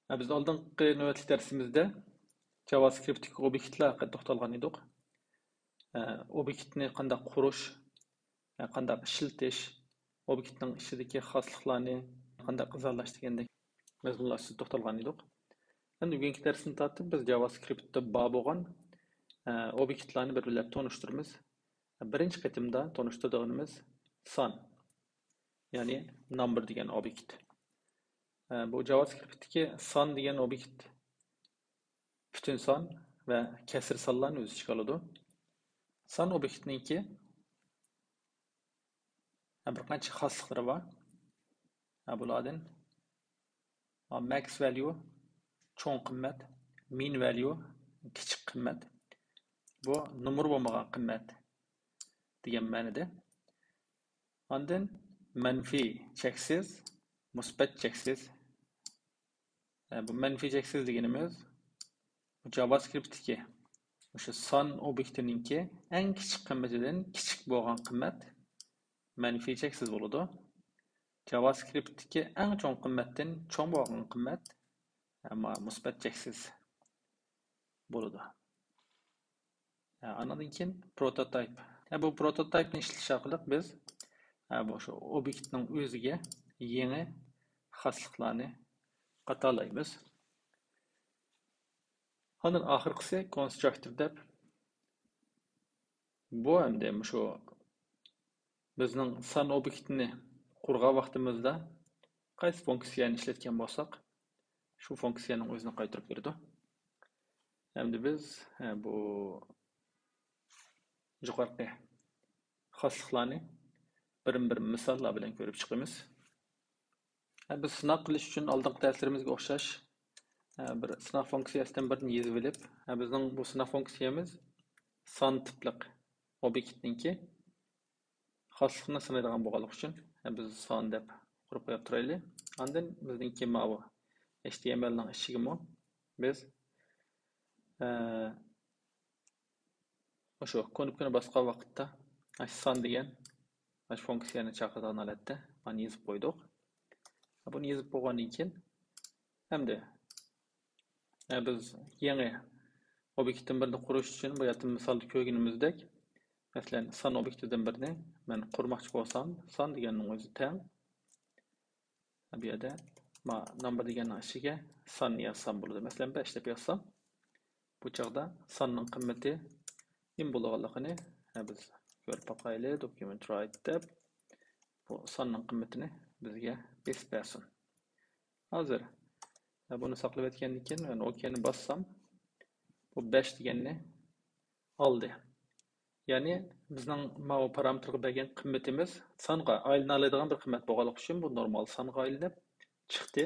Biz oldingi navbatli darsimizda JavaScript'dagi obyektlar haqida to'xtalgan edik. Obyektni qanday qurish, qanday ishlatish, obyektning ichidagi xosliklarni qanday izolash degandek mavzular ustida to'xtalgan edik. Endi bugungi darsni tortib biz JavaScript'da bor bo'lgan obyektlarni bir-birlab tanishtiramiz. Birinchi qatimda tanishtirganimiz son, ya'ni number degan obyekt. Bu JavaScript'dagi son degan obyekt bütün son ve kesir sonlarni o'z ichiga oladi. Son obyektninki bir qancha xosliklari bor. Bulardan max value cho'ng qimmat, min value kichik qimmat. Bu numar bo'lmagan qimmat degan ma'noda. Ondan manfiy cheksiz, musbat cheksiz. Bu manfiy cheksiz deganimiz JavaScript'dagi o'sha son obyektininki eng kichik qimmatidan kichik bo'lgan qimmat manfiy cheksiz bo'ladi. JavaScript'dagi eng cho'ng qimmatdan cho'ng bo'lgan qimmat musbat cheksiz bo'ladi. Andan keyin prototype. Bu prototype'ni ishlatish orqali biz o'sha obyektning o'ziga yangi xosliklarni qatalaymiz. Ondan oxirgisi constructor deb. Bu hamda shu bizning son obyektini qurgan vaqtimizda qaysi funksiyani ishlatgan bo'lsak, shu funksiyaning o'zini qaytarib beradi. Endi biz bu yuqorqi xosliklarni bir misollar bilan ko'rib chiqamiz. Biz sinov qilish uchun oldingi darslarimizga o'xshash bir sinov funksiyasidan birini yozib olib, bizning bu sinov funksiyamiz son tipliq obyektninki xoslikni sinaydigan bo'lganligi uchun biz son deb qurib qo'yib turaylik. Ondan bizningki bu HTML ning ichiga biz o'sha konipkani bosgan vaqtda son degan funksiyani chaqiradigan holatda mana yozib qo'ydik. Buni yozib qo'ygandan keyin hamda biz yangi obyektdan birini qurish uchun bu yerda misolda ko'rganimizdek, masalan, son obyektidan birini men qurmoqchi bo'lsam, son deganning o'zi teng. Bu yerda number deganning ichiga sonni yozsam bo'ladi. Masalan, 5 deb yozsam, bu chaqda sonning qimmati nim bo'lganligini biz ko'rib boqaylik. Document write deb bu sonning qimmatini bizga besib bersin. Hozir bunu saqlab etgandan keyin men OK'ni bossam, bu 5 deganni oldi. Ya'ni bizning bu parametrga bergan qimmatimiz songa aylanadigan bir qimmat bo'lganligi uchun bu normal songa aylanib chiqdi.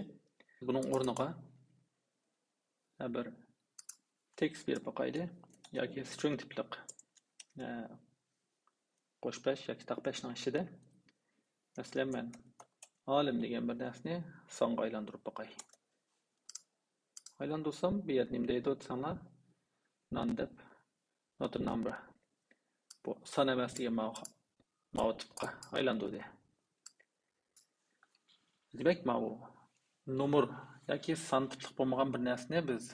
Buning o'rniga bir text berib boqaylik yoki string tipliq qo'shbash yoki taqbashning ichida masalan men olim degan bir narsani songa aylantirib boqay. Aylantirsam bu yerda nima deydi desanglar, none deb not a number. Bu son emas degan tipga aylantirdi. Demak, bu number yoki son tipliq bo'lmagan bir narsani biz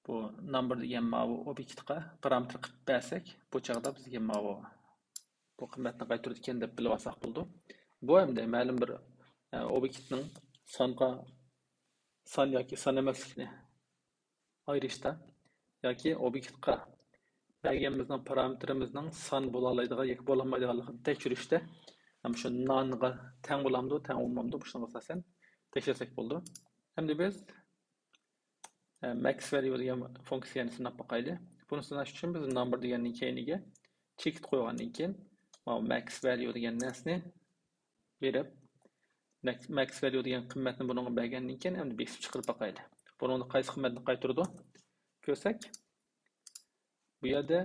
bu number degan obyektga parametr qilib bersak, bu chaqda bizga bu qimmatni qaytardi ekan deb bilib olsak bo'ldi. Bu hamda ma'lum bir obyektning son yoki son emasligini ayirishda yoki obyektga berganimizning parametrimizning son bo'la oladigan yoki bo'la olmaydiganligini tekshirishda ham shu nonga teng bo'lamdi, teng bo'lmamdi, bu shunga asosan tekshirsak bo'ldi. Endi biz max value degan funksiyani sinab boqaylik. Buni sinash uchun biz number deganning keyiniga chekit qo'ygandan keyin max value degan narsani berib, max value degan qimmatni bunga bergandan keyin endi besib chiqarib boqaylik. Buni qaysi qimmatni qaytardi ko'rsak, bu yerda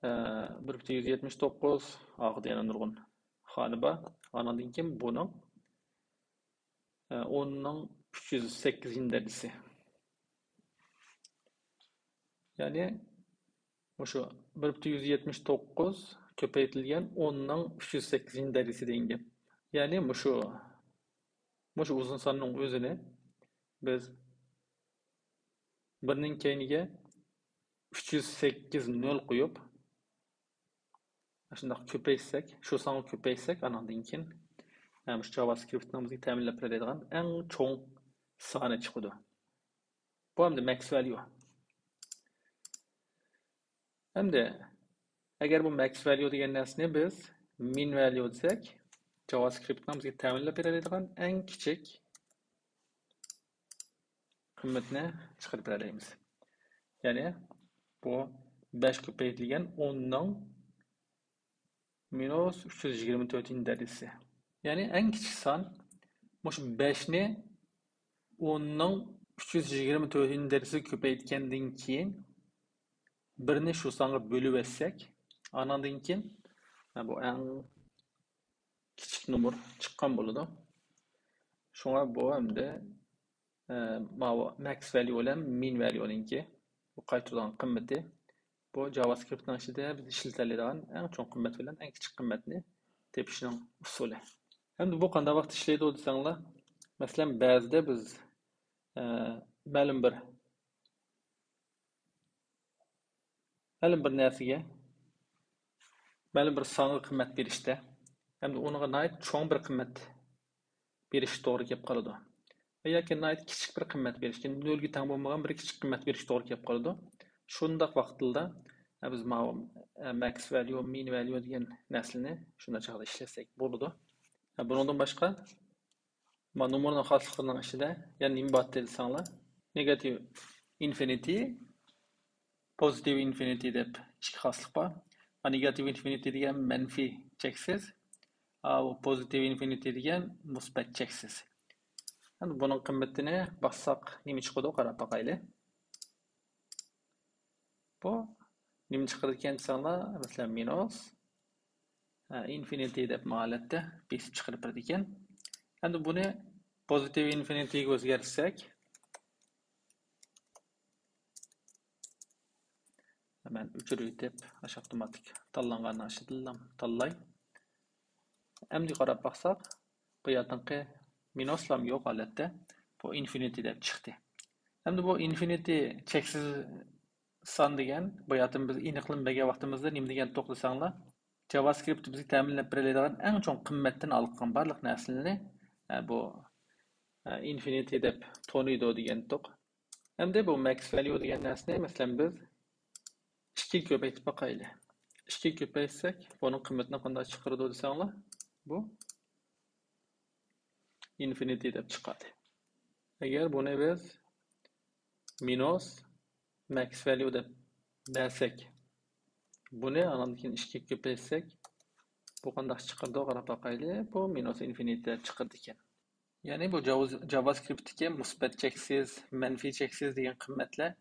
1.179 og'ida yana nurg'un xoni bor. Ondan keyin buning 10.308 darajasi. Yani şu 1.179 ko'paytirilgan 10.308 darajasi degan gap. Ya'ni şu uzun sonning o'zini biz Birinin keyniga 308 0 qo'yib, shundoq ko'paysak, shu songa ko'paysak, anandan keyin shu JavaScriptning bizga ta'minlab beradigan eng cho'ng soni chiqadi. Bu hamda max value. Hamda agar bu max value degan narsani biz min value desak, JavaScriptning bizga ta'minlab beradigan eng kichik qiymatni chiqarib beramiz. Ya'ni bu 5 ko'paytirilgan 10ning minus 324 derecesi. Yani en küçük son şu 5'ni 10'ning 324 derecesi köpeytkendan keyin birini şu songa bölüp etsek, anandan keyin bu en küçük numar çıqqan bo'ladi. Şuna bu hamda max value bilan min value'ninki bu qaytadan qiymati bu JavaScript'ning ichida biz ishlatiladigan eng cho'ng qiymat bilan eng kichik qiymatni tepishning usuli. Hem de bu qanday vaqt ishlaydi desanglar, masalan ba'zida biz ma'lum bir narsaga ma'lum bir songa qiymat berishda hem de unga nihoyat cho'ng bir qiymat berish to'g'ri kelib qoladi. Yoki nihoyat kichik bir qiymat berishga, 0 ga teng bo'lmagan bir kichik qiymat berish to'g'ri kelib qoladi. Shundaq vaqtlarda biz max value, min value degan narsani shunday chog'da ishlasak bo'ladi. Bundan boshqa numarning xosliklarining ichida yana nima bor desanglar, negative infinity, positive infinity deb ikki xoslik bor. Negative infinity degan manfiy cheksiz, positive infinity degan musbat cheksiz. Endi buning qiymatini bossak nima chiqadi qarab boqaylik. Bu nima chiqadi ekan desanglar, masalan minus infinity deb holatda besib chiqarib beradi ekan. Endi buni positive infinity ga o'zgartirsak, hemen o'chirib deb avtomatik tanlangandan aşıdıllam tanlay. Endi qarab baqsaq, bu yerdanqi minuslam yo'q holatda bu infinity deb chiqdi. Endi bu infinity cheksiz son degan, bu yerdan biz aniqlanmagan vaqtimizda nima degan to'qlasanglar, JavaScript bizga ta'minlab beradigan eng cho'ng qiymatdan olgan barliq narsalarni bu infinity deb to'niydi degan to'q. Endi bu max value degan narsani masalan biz 2 ko'paytib boqaylik. 2 ko'paytsak, buning qiymatini qanday chiqaradi desanglar, bu infinity deb chiqadi. Agar buni biz minus max value deb bersak, buni andan keyin 2 ko'paytsak, bu qanday chiqardi qarab boqaylik. Bu minus infinity deb chiqardi ekan. Ya'ni bu JavaScript'dagi musbat cheksiz, manfiy cheksiz degan qiymatlar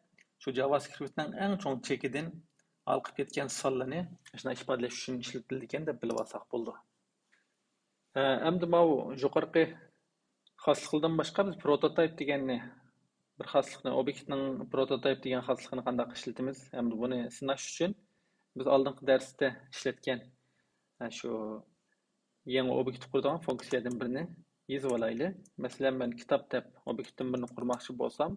şu JavaScript'ning eng cho'ng chekidan olib ketgan sonlarni shuna ifodalash uchun ishlatildi ekan deb bilib olsak bo'ldi. Endi bu yuqorqi xosliklardan boshqa biz prototype deganni bir xoslikni, obyektning prototype degan xoslikni qanday ishlatamiz? Endi buni sinash uchun biz oldingi darsda ishlatgan shu yangi obyekt quradigan funksiyadan birini yozib olaylik. Masalan, men kitob deb obyektdan birini qurmoqchi bo'lsam,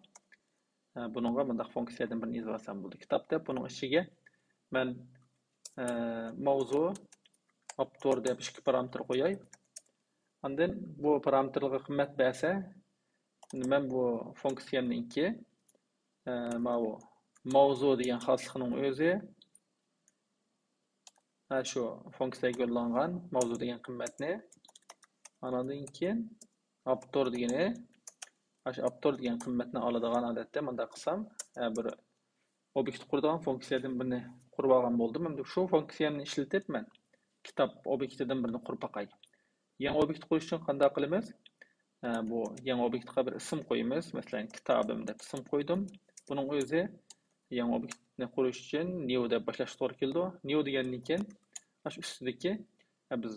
buningga bunday funksiyadan birini yozib olsam bo'ldi. Kitob deb buning ichiga men mavzu, autor deb ikki parametr qo'yay. Ondan bu parametrlarga qiymat bersa, men bu funksiyamninki mavzu degan xoslikning o'zi shu funksiyaga yo'llangan mavzu degan qiymatni andan keyin autor degani autor degan qiymatni oladigan holatda bunday qilsam, bir obyekt quradigan funksiyadan birini qurib olgan bo'ldim. Endi shu funksiyani ishlatib men kitob obyektidan birini qurib boqay. Yangi obyekt qurish uchun qanday qilamiz? Bu yangi obyektga bir ism qo'yamiz. Masalan, kitobim deb ism qo'ydim. Buning o'zi yangi obyektni qurish uchun new deb boshlash to'g'ri keldi. New degandan keyin shu ustidagi biz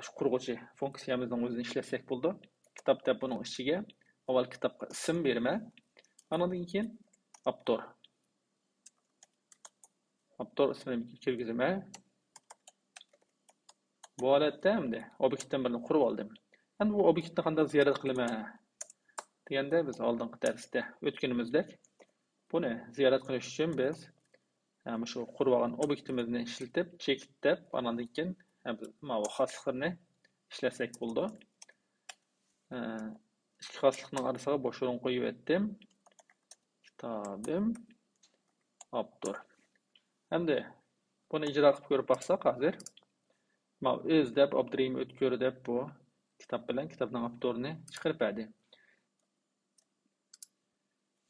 shu qurg'uchi funksiyamizning o'zini ishlasak bo'ldi. Kitob deb buning ichiga avval kitobga ism berma, andan keyin autor ismini kirgizma. Bu holatda endi obyektdan birini qurib oldim. Endi bu obyektni qanday ziyorat qilaman deganda biz oldingi darsda o'tganimizdek Buni ziyorat qilish uchun biz shu qurib olgan obyektimizni ishlatib, chekitlab, andan keyin mana bu xosliklarni ishlasak bo'ldi. Ikki xoslikning orasiga bo'sh o'rin qo'yib etdim. Kitobim Abdur. Endi buni ijro qilib ko'rib baqsak hozir. Mana o'z deb Abdurrahim O'tkir deb bu kitob bilan kitobning avtorini chiqarib berdi.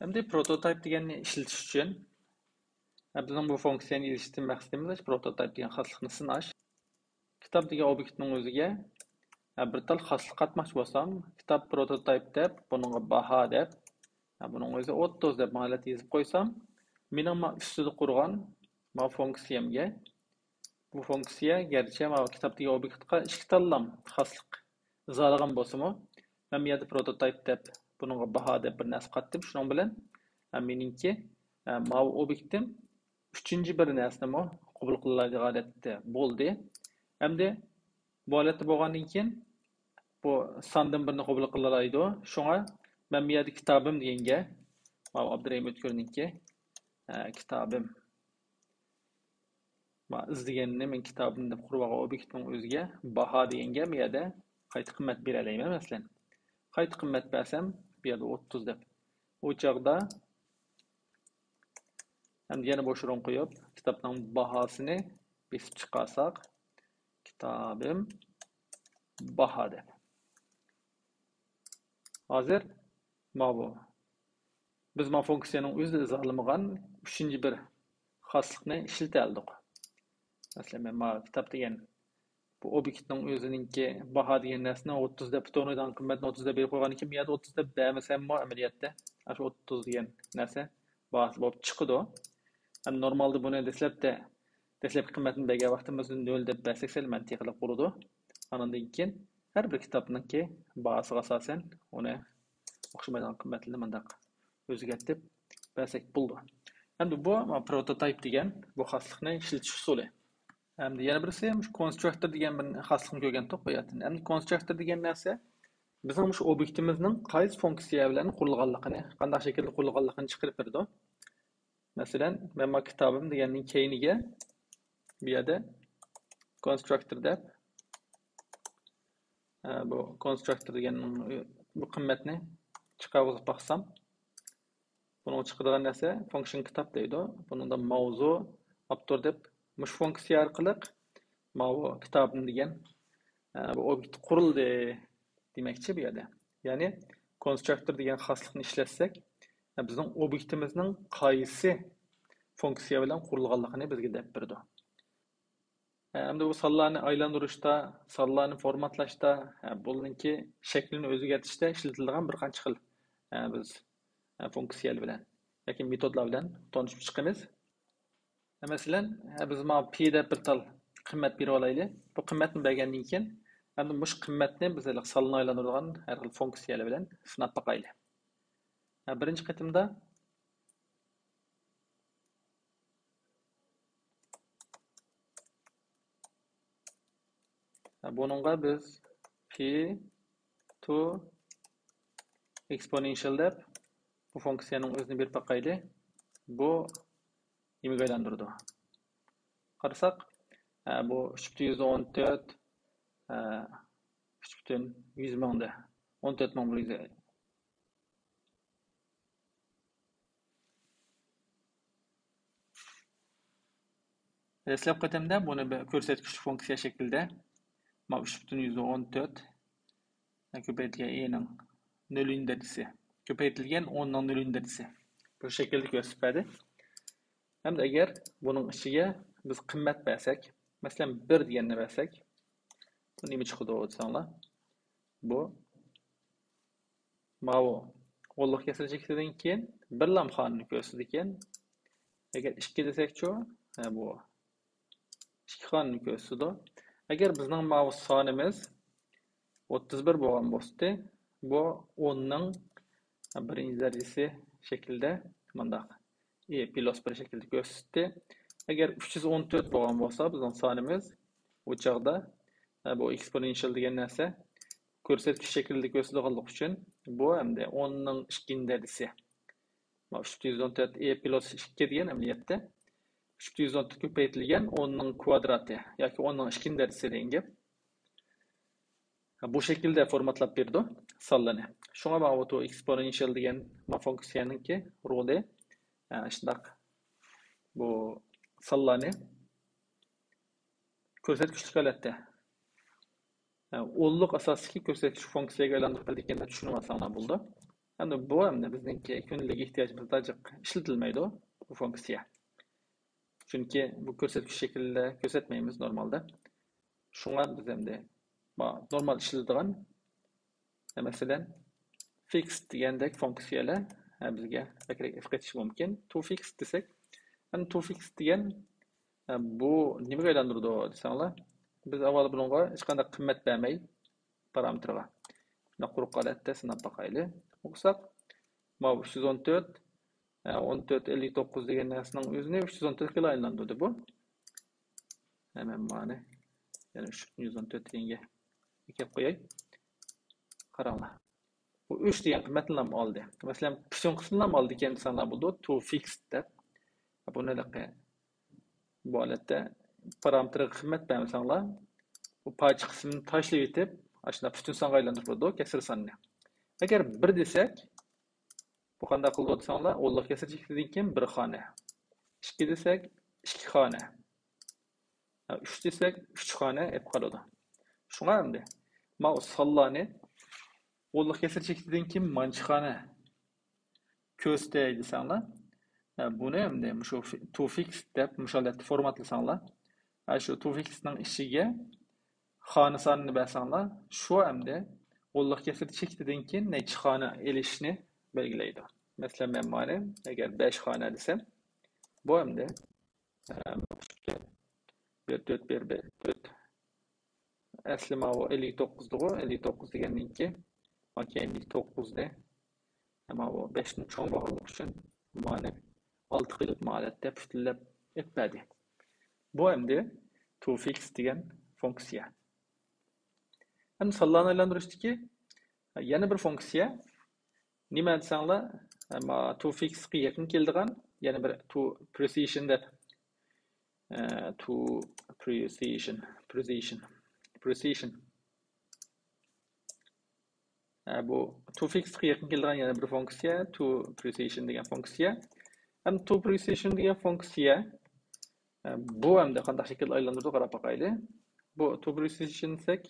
Endi prototype deganni ishlatish uchun bizning bu funksiyani yozishdan maqsadimiz prototype degan xoslikni sinash. Kitob degan obyektning o'ziga bir tal xoslik qatmoqchi bo'lsam, kitob prototype deb, buningga baho deb, buning o'zi 30 deb ma'lumot yozib qo'ysam, mening ustida qurgan bu funksiyamga bu funksiya garchi mana kitob degan obyektga ikki tallam xoslik izolagan bo'lsa-mu, men bu yerda prototype deb, buningga baho deb bir narsa qatdim, shuning bilan meningki mana bu obyektim uchinchi bir narsani qabul qiladigan holatda bo'ldi. Endi bu holatda bo'lgandan keyin bu sondan birini qabul qilalaydi. Shunga men bu yerda kitobim deganga, mana Abdurrahim O'tkirniki kitobim. Mana izlaganni men kitobim deb qurib olgan obyektning o'ziga baho deganga bu yerda qayta qimmat bera olaman masalan. Qayta qimmat bersam, bu yerda 30 deb. O chaqda endi yana bo'sh o'rin qo'yib, kitobning bahosini besib chiqarsak, kitobim baho deb. Hozir mana bu biz bu funksiyaning o'zida izolamagan 3-chi bir xoslikni ishlata oldik. Masalan, men mana kitob degan bu obyektning o'zininki baho degan narsani 30 deb to'g'ridan qimmatni 30 deb berib qo'ygandan keyin bu yerda 30 deb bermasam, amaliyotda shu 30 degan narsa bahosi bo'lib chiqadi. Hem normalde bunu dastlabki qimmatini bergan vaqtimizda 0 deb bersak sal mantiqli qilib quradi. Andan keyin har bir kitobningki bahosiga asosan uni o'xshamaydigan qimmatlarni mundaq o'zgartirib bersak bo'ldi. Endi bu prototype degan bu xoslikni ishlatish usuli. Endi yana birisi constructor degan bir xoslikni ko'rgan to'q qo'yatdi. Endi constructor degan narsa bizning shu obyektimizning qaysi funksiya bilan qurilganligini, qanday shaklda qurilganligini chiqarib beradi. Masalan, men bu kitobim deganning keyiniga bu yerda constructor deb bu constructor degan bu qimmatni chiqarib baxsam, buni chiqadigan narsa function kitob deydi. Buningda mavzu autor deb mush funksiya orqali bu kitobim degan bu obyekt qurildi demakchi bu yerda. Ya'ni constructor degan xoslikni ishlatsak, bizning obyektimizning qaysi funksiya bilan qurilganligini bizga deb beradi. Endi bu sonlarni aylantirishda, sonlarni formatlashda, buningki shaklini o'zgartirishda ishlatiladigan bir qancha xil biz funksiyalar bilan yoki metodlar bilan tanishib chiqamiz. Masalan, biz mana p deb bir tal qimmat berib olaylik. Bu qimmatni bergandan keyin endi bu qimmatni biz sonlarni aylantiradigan har xil funksiyalar bilan sinab boqaylik. Birinchi qatimda bununla biz p to exponential deb bu funksiyanın özünü bir bakaylı. Bu nimaga aylantirdi. Qarasak, bu 3,114 3,100 mingda 14 ming bo'ladi. Dastlab qatamda buni bir ko'rsatkich funksiya shaklida 3,114 ko'paytirilgan e'ning 0'indagisi ko'paytirilgan 10'ning 0'indagisi bu shaklda ko'rsatadi. Hamda agar buning ichiga biz qimmat bersak, masalan 1 deganni bersak, bu nima chiqadi desanglar? Bu mana qo'lliq kasr chekitidan keyin bir lamxonni ko'rsatadi ekan. Agar 2 desak-chu, bu 2 xonni ko'rsatadi. Agar bizning mana sonimiz 31 bo'lgan bo'lsa, bu 10'ning 1-chi darajasi shaklida mundaq plus 1 shaklda ko'rsatdi. Agar 314 bo'lgan bo'lsa, bizning sonimiz bu chaqda bu exponential degan narsa ko'rsatkich shaklida ko'rsatilganligi uchun bu hamda 10'ning 2-chi darajasi. 314 e plus 2 degan amaliyotda 314 ko'paytirilgan 10'ning kvadrati yoki 10'ning ikkinchi darajasi degan gap. Bu şekilde formatlab berdi sonlarni. Shunga mana bu exponential degan funksiyaningki roli shundaq bu sonlarni ko'rsatkichlik holatda o'nliq asosiy ko'rsatkich funksiyaga aylantirib berganini tushunib olsanglar bo'ldi. Endi bu hamda bizningki kundalik ehtiyojimizda jiq ishlatilmaydi bu funksiya. Chunki bu ko'rsatkich shaklida ko'rsatmaymiz normalda. Shunga biz endi normal ishlaydigan masalan fixed degandek funksiyalar bizga qatish mumkin. To-fix desak, endi to-fix degan bu nimaga aylantirdi desanglar, biz avval bunga hech qanday qimmat bermay parametrga quruq holatda sinab boqaylik. O'qsak, mana 314 1459 degan narsaning o'zini 314 ga aylantirdi bu. Hemen mana yani 314 deganga kelib qo'yay. Qaranglar. Bu 3 degan qimmatni ham oldi. Masalan, butun qismini ham oldi ekan desanlar bo'ldi, to fixed deb. Buni bu holatda parametrga qimmat bermasanglar, bu parcha qismini tashlab etib, ashuna butun songa aylantirib qo'ydi, kasr sonni. Agar 1 desak, bu qanday qilib o'tsanglar, o'nliq kasr chekdidan keyin 1 xona. 2 desak, 2 xona. 3 desak, 3 xona ep qoladi. Shunga endi mana sonlarni o'nliq kasr chekdidan keyin manchi xona ko'rsatay desanglar, buni endi shu to-fix deb musholatda formatlasanglar, shu to-fixning ichiga xona sonini bersanglar, shu endi o'nliq kasr chekdidan keyin necha xona elishni belgilaydi. Masalan, men mana agar 5 xona desam, bu endi 4 asli mana 59 dur, 59 deganninki mana 59 da mana bu 5 ni cho'ng bog'liq uchun mana 6 qilib holatda putlab etmadi. Bu endi to-fix degan funksiya. Endi sonlarni aylantirishdagi yana bir funksiya nima desanglar, to-fix ga yaqin keladigan yana bir to precision deb to precision bu to-fix ga yaqin keladigan yana bir funksiya to precision degan funksiya. Ham to precision degan funksiya bu hamda qanday shaklda aylantirdi qarab boqaylik. Bu to precision desek,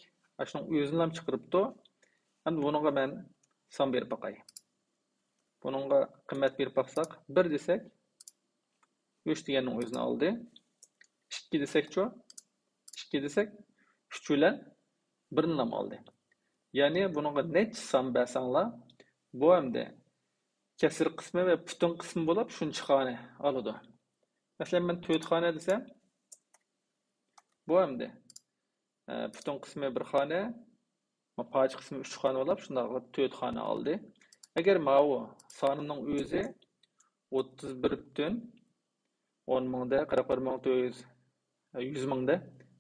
shuning o'zini ham chiqiribdi. Endi bunga men son berib boqay. Bunga qimmat berib boqsak, 1 desak 3 deganning o'zini oldi. 2 desakchi, 2 desak 3 bilan 1 ni ham oldi. Ya'ni bunga necha son bersanglar, bu hamda kasr qismi ve butun qismi bo'lib shuncha xona oladi. Masalan, men 4 xona desam, bu hamda butun qismi 1 xona, parcha qismi 3 xona bo'lib, shunday 4 xona oldi. Agar mana sonining o'zi 31 butun 10 mingda 41400 100 mingda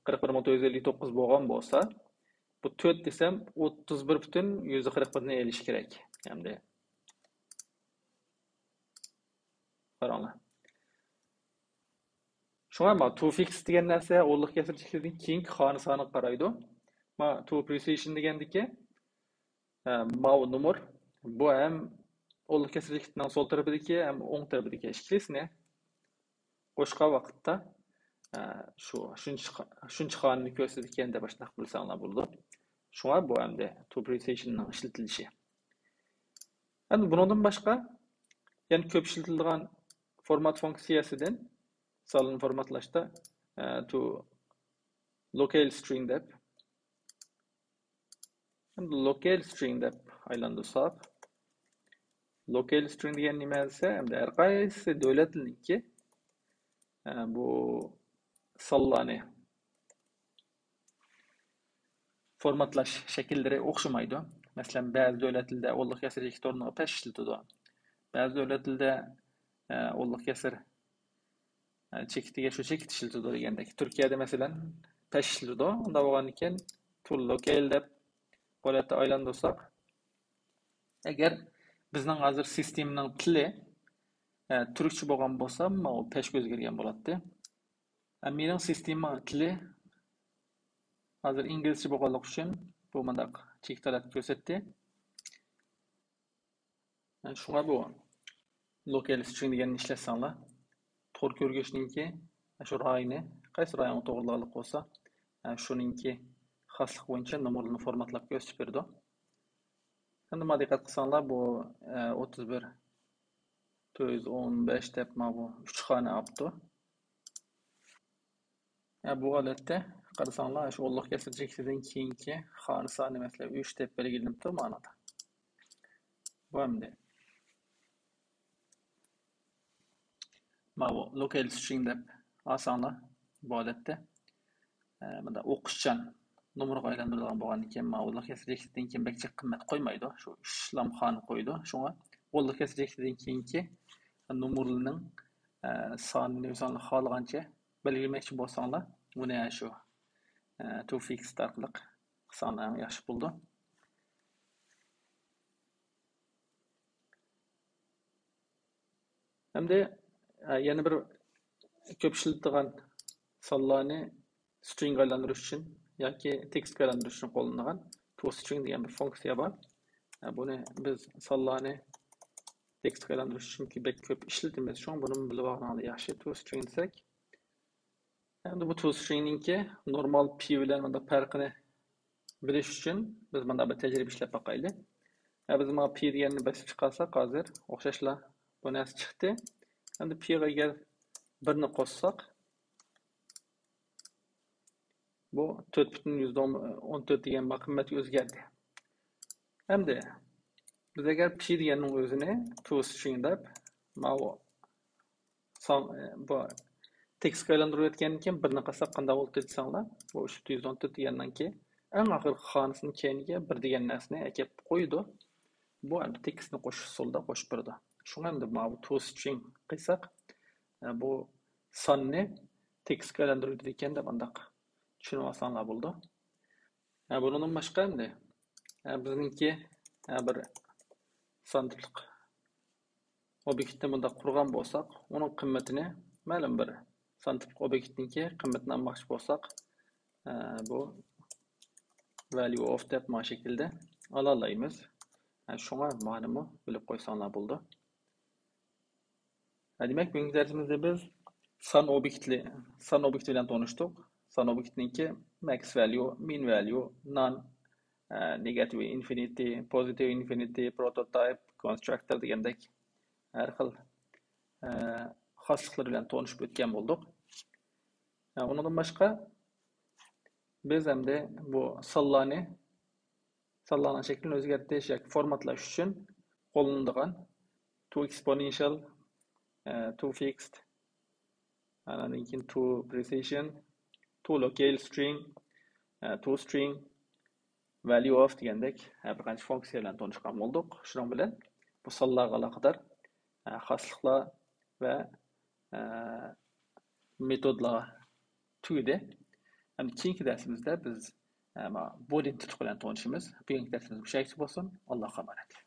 41459 bo'lgan bo'lsa, bu 4 desam 31 butun 141 ni elish kerak. Hamda qaranglar. Shunga mana to-fix degan narsa o'nliq kasr chekdidan keyingi xona soniga qaraydi. Mana to precision degandiki, mana numar bu ham o'nliq kasr chekdidan sol tarafidagi ham o'ng tarafidagi ishlisini qo'shgan vaqtda shuncha xonani ko'rsatgan deb boshqa bilsanglar bo'ldi. Shunga bu hamda to precisionning ishlatilishi. Endi bundan boshqa yana ko'p ishlatiladigan format funksiyasidan sonlarni formatlashda to local string deb local string deb aylantirsak, local string degan nima desa, hamda har qaysi davlatniki bu sonlarni formatlash shakllari o'xshamaydi. Masalan, ba'zi davlatlarda o'nliq kasr chekdi o'rniga pesh ishlatadi. Ba'zi davlatlarda o'nliq kasr chekitiga shu chekit ishlatadi degandek. Turkiyada masalan pesh ishlatadi. Unda bo'lgan ekan to local deb holatda aylantirsak, agar bizning hozir sistemaning tili Türkçe bo'lgan bo'lsa, u peshga o'zgargan bo'ladi. Mening sistema tili hozir inglizcha bo'lganligi uchun bu mandaq chektalar ko'rsatdi. Shunga bu local string deganni ishlatsanglar, to'g'ri ko'rgishninki shu rayni, qaysi rayon to'g'riliq bo'lsa, shuninki xoslik bo'yicha nomerlarni formatlab ko'rsatib berdi. Endi nima diqqat qilsanglar, bu 31 415 deb bu 3 xona olibdi. Bu holatda qarasanglar, shu Alloh keltirishdan keyingi xona soni masalan 3 deb belgilanibdi ma'noda. Bu hamda bu local string deb olsanglar, bu holatda bunda o'qishchan nomerga aylantiradigan bo'lgandan keyin Alloh keltirishdan keyin bekcha qimmat qo'ymaydi. Shu ishlam xoni qo'ydi. Shunga Alloh keltirishdan keyingi nomerlarning sonini o'zingizlar xohlagancha belgilamoqchi bo'lsanglar, buni shu toFix orqali qilsanglar yaxshi bo'ldi. Hamda yana bir ko'p ishlatilgan sonlarni string aylantirish uchun yoki tekstga aylantirish uchun qo'llanilgan toString degan bir funksiya bor. Buni biz sonlarni tekstga aylantirish uchun ko'p ishlatamiz. Shuni buni bilib olganda yaxshi. toString desak, endi bu toStringninki normal P bilan bunda farqini bilish uchun biz bunda bir tajriba ishlab boqaylik. Biz mana P deganni bosib chiqarsak, hozir o'xshashlar bu narsa chiqdi. Endi P ga agar 1 ni qo'shsak, bu 4,14 degan qimmatga o'zgardi. Endi biz agar P deganning o'zini toString deb bu tekstga aylantirayotgandan keyin 1 ni qilsak qanday bo'ladi desanglar, bu 314 degandan keyin eng oxirgi xonasini keyiniga 1 degan narsani akib qo'ydi. Bu endi tekstni qo'shish usulida qo'shib berdi. Shunga endi bu toString qilsak, bu sonni tekstga aylantiradi ekan deb andaq tushunib olsanglar bo'ldi. Bundan boshqa endi bizningki bir son tiplik obyektni bunda qurgan bo'lsak, uning qimmatini ma'lum bir son tiplik obyektniki qimmatini olmoqchi bo'lsak, bu value of deb mana shaklda ola olamiz. Shunga ma'lumni bilib qo'ysanglar bo'ldi. Demak, bugungi darsimizda biz son obyektli bilan tanishdik. Son obyektniki max value, min value, none, negative infinity, positive infinity, prototype, constructor degandek har xil xosliklar bilan tanishib o'tgan bo'ldik. Undan boshqa biz hamda bu sonlarni shaklini o'zgartirish yoki formatlash uchun qo'llanilgan toExponential, toFixed, toPrecision, toLocal string, toString, value of degandek bir qancha funksiyalarni tanishgan bo'ldik. Shuning bilan bu sonlarga aloqador xosliklar va metodlar tugadi. Keyingi darsimizda biz boolean tipi bilan tanishamiz. Bugungi darsimiz bu shaklda bo'lsin. Allohga emanet.